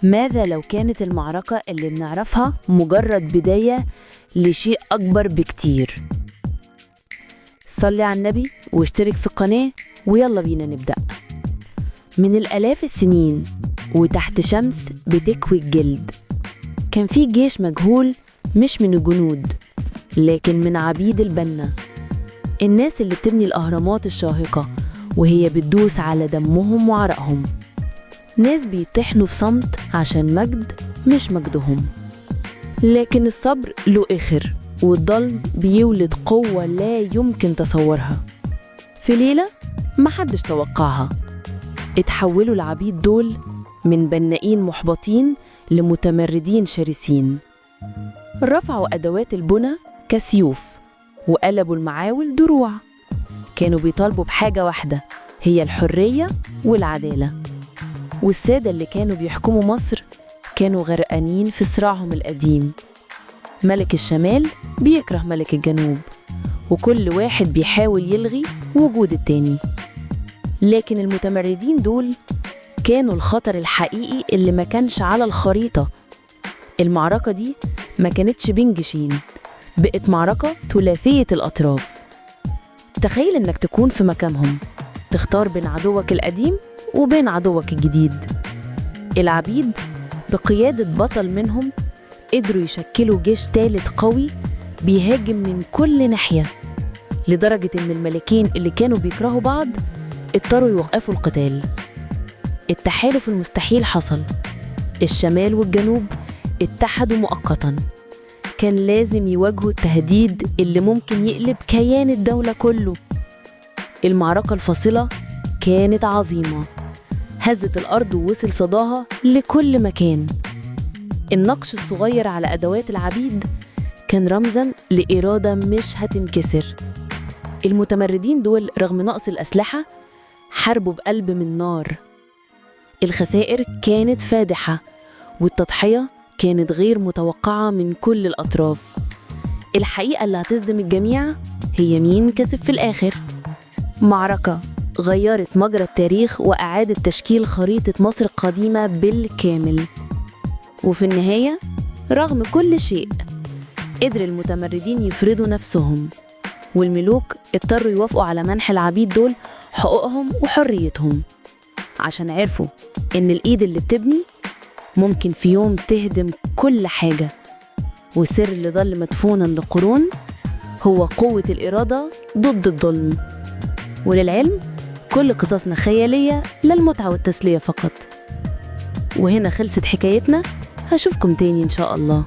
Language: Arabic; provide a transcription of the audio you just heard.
ماذا لو كانت المعركة اللي بنعرفها مجرد بداية لشيء أكبر بكتير؟ صلي على النبي واشترك في القناة ويلا بينا نبدأ. من الآلاف السنين وتحت شمس بتكوي الجلد كان في جيش مجهول، مش من الجنود لكن من عبيد البنا، الناس اللي بتبني الأهرامات الشاهقة وهي بتدوس على دمهم وعرقهم، ناس بيطحنوا في صمت عشان مجد مش مجدهم. لكن الصبر له آخر، والظلم بيولد قوة لا يمكن تصورها. في ليلة محدش توقعها اتحولوا العبيد دول من بنائين محبطين لمتمردين شرسين. رفعوا أدوات البنى كسيوف وقلبوا المعاول دروع. كانوا بيطالبوا بحاجة واحدة، هي الحرية والعدالة. والسادة اللي كانوا بيحكموا مصر كانوا غرقانين في صراعهم القديم. ملك الشمال بيكره ملك الجنوب، وكل واحد بيحاول يلغي وجود التاني. لكن المتمردين دول كانوا الخطر الحقيقي اللي ما كانش على الخريطة. المعركة دي ما كانتش بين جيشين، بقت معركة ثلاثية الأطراف. تخيل إنك تكون في مكانهم، تختار بين عدوك القديم وبين عدوك الجديد. العبيد بقيادة بطل منهم قدروا يشكلوا جيش ثالث قوي بيهاجم من كل ناحية، لدرجة إن الملكين اللي كانوا بيكرهوا بعض اضطروا يوقفوا القتال. التحالف المستحيل حصل، الشمال والجنوب اتحدوا مؤقتاً. كان لازم يواجهوا التهديد اللي ممكن يقلب كيان الدولة كله. المعركة الفاصلة كانت عظيمة، هزت الأرض ووصل صداها لكل مكان. النقش الصغير على أدوات العبيد كان رمزاً لإرادة مش هتنكسر. المتمردين دول رغم نقص الأسلحة حاربوا بقلب من نار. الخسائر كانت فادحة، والتضحية كانت غير متوقعة من كل الأطراف. الحقيقة اللي هتصدم الجميع هي مين كسب في الآخر. معركة غيرت مجرى التاريخ وأعادت تشكيل خريطة مصر القديمة بالكامل. وفي النهاية رغم كل شيء قدر المتمردين يفرضوا نفسهم، والملوك اضطروا يوافقوا على منح العبيد دول حقوقهم وحريتهم، عشان عرفوا إن الإيد اللي بتبني ممكن في يوم تهدم كل حاجة. والسر اللي ظل مدفوناً لقرون هو قوة الإرادة ضد الظلم. وللعلم كل قصصنا خيالية للمتعة والتسلية فقط. وهنا خلصت حكايتنا، هشوفكم تاني إن شاء الله.